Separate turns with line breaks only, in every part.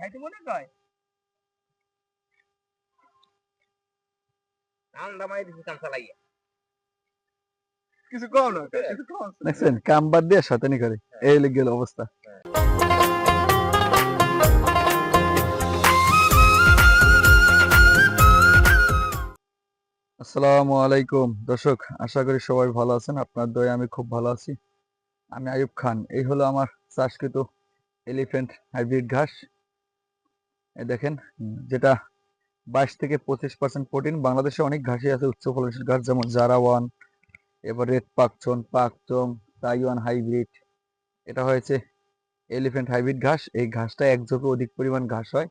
খাইতে মনে কয় ঠান্ডা মাই দিছি কাম চালাইয়া কিছু কম না কিছু কম
দেখছেন কাম বাদ দিয়ে শয়তানি করে এই লিখ গেল অবস্থা। আসসালামু আলাইকুম দর্শক, আশা করি সবাই ভালো আছেন। আপনার দয়ে আমি খুব ভালো আছি। আমি আইয়ুব খান। এই হলো আমার চাষকৃত এলিফ্যান্ট হাইব্রিড ঘাস। এই দেখেন, যেটা 22 থেকে 25% প্রোটিন। বাংলাদেশে অনেক ঘাসই আছে উচ্চ ফলনশীল ঘাস, যেমন জারা ওয়ান, এবার রেড পাকচন, পাকচং, তাইওয়ান হাইব্রিড। এটা হয়েছে এলিফ্যান্ট হাইব্রিড ঘাস। এই ঘাসটা এক ঝোপে অধিক পরিমাণ ঘাস হয়।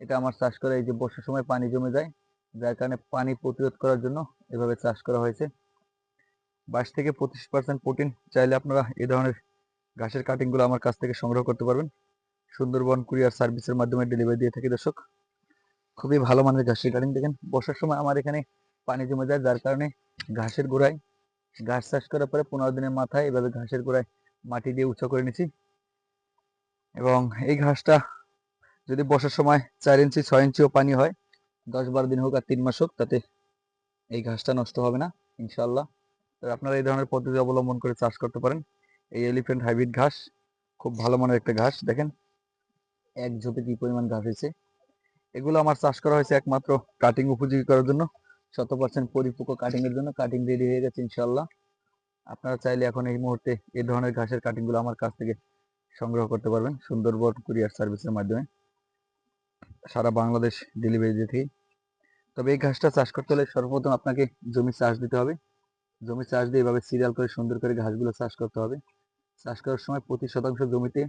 এটা আমার চাষ করা, এই যে বর্ষার সময় পানি জমে যায়, যার কারণে পানি প্রতিরোধ করার জন্য এভাবে চাষ করা হয়েছে। 22 থেকে 25% প্রোটিন। চাইলে আপনারা এই ধরনের ঘাসের কাটিংগুলো আমার কাছ থেকে সংগ্রহ করতে পারবেন। সুন্দরবন কুরিয়ার সার্ভিসের মাধ্যমে ডেলিভারি দিয়ে থাকি দর্শক। খুবই ভালো মানের ঘাসের কাটিং। দেখেন বর্ষার সময় আমার এখানে পানি জমে যায়, যার কারণে ঘাসের গোড়ায়, ঘাস চাষ করার পরে 15 দিনের মাথায় এভাবে ঘাসের গোড়ায় মাটি দিয়ে উঁচু করে নিচ্ছি। এবং এই ঘাসটা যদি বর্ষার সময় 4 ইঞ্চি 6 ইঞ্চিও পানি হয়, 10-12 দিন হোক আর 3 মাস হোক, তাতে এই ঘাসটা নষ্ট হবে না ইনশাল্লাহ। তো আপনারা এই ধরনের পদ্ধতি অবলম্বন করে চাষ করতে পারেন। এই এলিফ্যান্ট হাইব্রিড ঘাস খুব ভালো মানের একটা ঘাস। দেখেন এক ঝোপে কি পরিমাণ ঘাস হয়েছে। এগুলো আমার চাষ করা হয়েছে একমাত্র কাটিং উপযোগী করার জন্য, 100% পরিপক্ক কাটিং এর জন্য। কাটিং রেডি হয়ে গেছে ইনশাল্লাহ। আপনারা চাইলে এখন এই মুহূর্তে এই ধরনের ঘাসের কাটিংগুলো আমার কাছ থেকে সংগ্রহ করতে পারবেন সুন্দরবন কুরিয়ার সার্ভিসের মাধ্যমে। সারা বাংলাদেশ ডেলিভারি দিয়ে থাকি। তবে এই ঘাসটা চাষ করতে হলে সর্বপ্রথম আপনাকে জমি চাষ দিতে হবে। জমি চাষ দিয়ে এভাবে সিরিয়াল করে সুন্দর করে ঘাসগুলো চাষ করতে হবে। চাষ করার সময় প্রতি শতাংশ জমিতে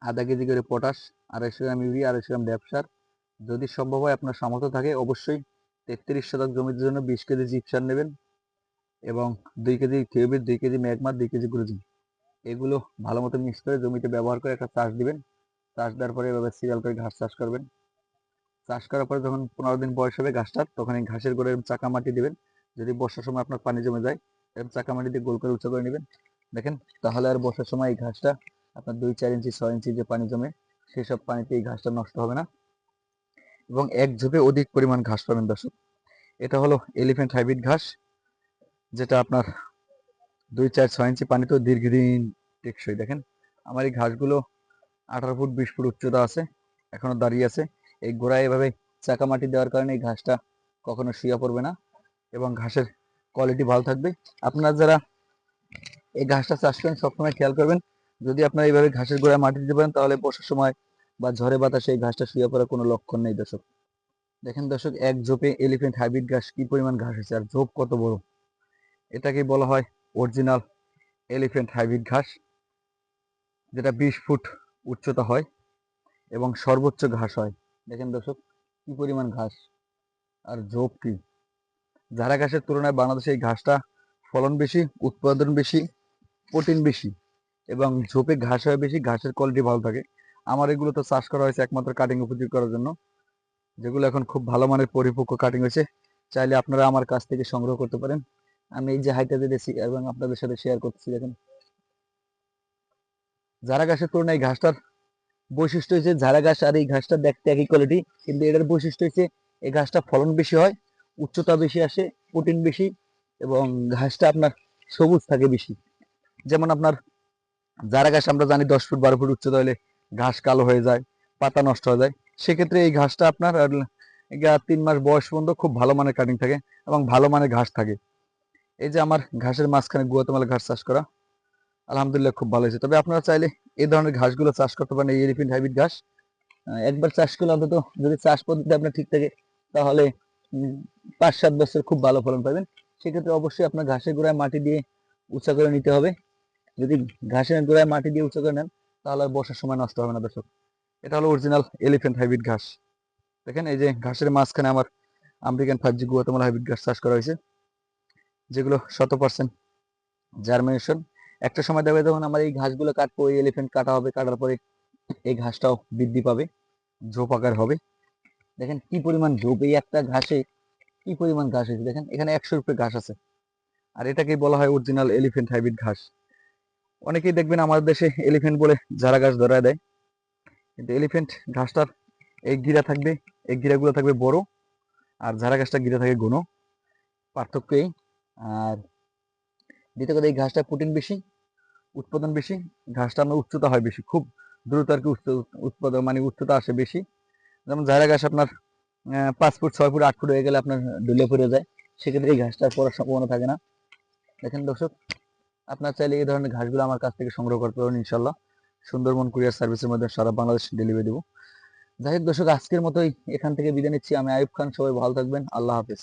আধা কেজি করে পটাশ, 250 গ্রাম ইউরিয়া, 250 গ্রাম ব্যবসার, যদি সম্ভব হয় আপনার সামর্থ্য থাকে অবশ্যই 33 শতক জমির জন্য 20 কেজি জিপসার নেবেন, এবং 2 কেজি থিওবিট, 2 কেজি ম্যাগমা, 2 কেজি গ্রুজিন। এগুলো ভালো মতো মিক্স করে জমিতে ব্যবহার করে একটা চাষ দিবেন। চাষ দেওয়ার পরে এভাবে সিরিয়াল করে ঘাস চাষ করবেন। চাষ করার পরে যখন 15 দিন বয়স হবে ঘাসটার, তখন এই ঘাসের গোড়ায় চাকা মাটি দিবেন। যদি বর্ষার সময় আপনার পানি জমে যায়, এরকম চাকা মাটি দিয়ে গোল করে উঁচু করে নেবেন। দেখেন, তাহলে আর বর্ষার সময় এই ঘাসটা আপনার 2-4 ইঞ্চি 6 ইঞ্চি যে পানি জমে, সেসব পানিতে এই ঘাসটা নষ্ট হবে না, এবং এক ঝোপে অধিক পরিমাণ ঘাস পাবেন দর্শক। এটা হলো এলিফ্যান্ট হাইব্রিড ঘাস, যেটা আপনার 2-4-6 ইঞ্চি পানিতেও দীর্ঘদিন টেকসই। দেখেন আমার এই ঘাসগুলো 18 ফুট 20 ফুট উচ্চতা আছে, এখনো দাঁড়িয়ে আছে। এই গোড়ায় এভাবে চাকা মাটি দেওয়ার কারণে এই ঘাসটা কখনো শুয়ে পড়বে না, এবং ঘাসের কোয়ালিটি ভালো থাকবে। আপনারা যারা এই ঘাসটা চাষ করেন সবসময় খেয়াল করবেন, যদি আপনারা এইভাবে ঘাসের গোড়ায় মাটি দিতে পারেন, তাহলে বর্ষার সময় বা ঝড়ে বাতাসে এই ঘাসটা শুয়ে পড়ার কোনো লক্ষণ নেই দর্শক। দেখেন দর্শক, এক ঝোপে এলিফ্যান্ট হাইব্রিড ঘাস কি পরিমাণ ঘাস হয়েছে, আর ঝোপ কত বড়। এটাকে বলা হয় অরিজিনাল এলিফ্যান্ট হাইব্রিড ঘাস, যেটা 20 ফুট উচ্চতা হয় এবং সর্বোচ্চ ঘাস হয়। দেখেন দর্শক কি পরিমাণ ঘাস আর ঝোপ কি। ঝাড়া ঘাসের তুলনায় বাংলাদেশে এই ঘাসটা ফলন বেশি, উৎপাদন বেশি, প্রোটিন বেশি, এবং ঝোপে ঘাস হয় বেশি, ঘাসের কোয়ালিটি ভালো থাকে। আমার এগুলো তো চাষ করা হয়েছে একমাত্র কাটিং উপযোগী করার জন্য, যেগুলো এখন খুব ভালো মানের পরিপক্ক কাটিং হয়েছে। চাইলে আপনারা আমার কাছ থেকে সংগ্রহ করতে পারেন। আমি এই যে হাইটা দিয়েছি এবং আপনাদের সাথে শেয়ার করতেছি। দেখেন ঝাড়া ঘাসের তুলনায় এই ঘাসটার বৈশিষ্ট্য হচ্ছে, ঝাড়া ঘাস আর এই ঘাসটা দেখতে একই কোয়ালিটি, কিন্তু এটার বৈশিষ্ট্য হচ্ছে এই ঘাসটা ফলন বেশি হয়, উচ্চতা বেশি আসে, প্রোটিন বেশি, এবং ঘাসটা আপনার সবুজ থাকে বেশি। যেমন আপনার ঝাড়া ঘাস আমরা জানি 10 ফুট 12 ফুট উচ্চতা হলে ঘাস কালো হয়ে যায়, পাতা নষ্ট হয়ে যায়। সেক্ষেত্রে এই ঘাসটা আপনার 3 মাস বয়স পর্যন্ত খুব ভালো মানের কাটিং থাকে এবং ভালো মানের ঘাস থাকে। এই যে আমার ঘাসের মাঝখানে গুয়াতেমালা ঘাস চাষ করা, আলহামদুলিল্লাহ খুব ভালো হয়েছে। তবে আপনারা চাইলে এই ধরনের ঘাসগুলো চাষ করতে পারেন, এই এলিফ্যান্ট হাইব্রিড ঘাস। একবার চাষ করলে অন্তত, যদি চাষ পদ্ধতি আপনার ঠিক থাকে, তাহলে 5-7 বছর খুব ভালো ফলন পাবেন। সেক্ষেত্রে অবশ্যই আপনার ঘাসের গোড়ায় মাটি দিয়ে উঁচা করে নিতে হবে। যদি ঘাসের গোড়ায় মাটি দিয়ে উঁচু করে নেন, তাহলে আর বর্ষার সময় নষ্ট হবে না দর্শক। এটা হলো অরিজিনাল এলিফ্যান্ট হাইব্রিড ঘাস। দেখেন এই যে ঘাসের মাঝখানে আমার আমেরিকান 5G গুয়াতেমালা হাইব্রিড ঘাস চাষ করা হয়েছে, যেগুলো 100% জার্মিনেশন। একটা সময় দেখবে যখন আমার এই ঘাসগুলো কাটবো, এই এলিফ্যান্ট কাটা হবে, কাটার পরে এই ঘাসটাও বৃদ্ধি পাবে, ঝোপ আকার হবে। দেখেন কি পরিমাণ ঝোপ, এই একটা ঘাসে কি পরিমাণ ঘাস হয়েছে। দেখেন এখানে 100 উপরে ঘাস আছে, আর এটাকেই বলা হয় অরিজিনাল এলিফ্যান্ট হাইব্রিড ঘাস। অনেকেই দেখবেন আমাদের দেশে এলিফ্যান্ট বলে ঝাড়া ঘাস ধরায় দেয়। কিন্তু এলিফ্যান্ট ঘাসটার এক গিরা থাকবে, এক গিরাগুলো থাকবে বড়, আর ঝাড়া ঘাসটা গিরা থাকে ঘন, পার্থক্য এই। আর দ্বিতীয় কথা, এই ঘাসটা প্রোটিন বেশি, উৎপাদন বেশি, ঘাসটা আপনার উচ্চতা হয় বেশি, খুব দ্রুত আর কি উৎপাদন মানে উচ্চতা আসে বেশি। যেমন ঝাড়া ঘাস আপনার 5 ফুট 6 ফুট 8 ফুট হয়ে গেলে আপনার ঢুলে পড়ে যায়, সেক্ষেত্রে এই ঘাসটা পড়ার সম্ভাবনা থাকে না। দেখেন দর্শক, আপনার চাইলে এই ধরনের ঘাসগুলো আমার কাছ থেকে সংগ্রহ করতে পারেন ইনশাল্লাহ। সুন্দরবন কুরিয়ার সার্ভিসের মধ্যে সারা বাংলাদেশ ডেলিভারি দেবো। যাই হোক দর্শক, আজকের মতোই এখান থেকে বিদায় নিচ্ছি। আমি আইয়ুব খান, সবাই ভালো থাকবেন, আল্লাহ হাফেজ।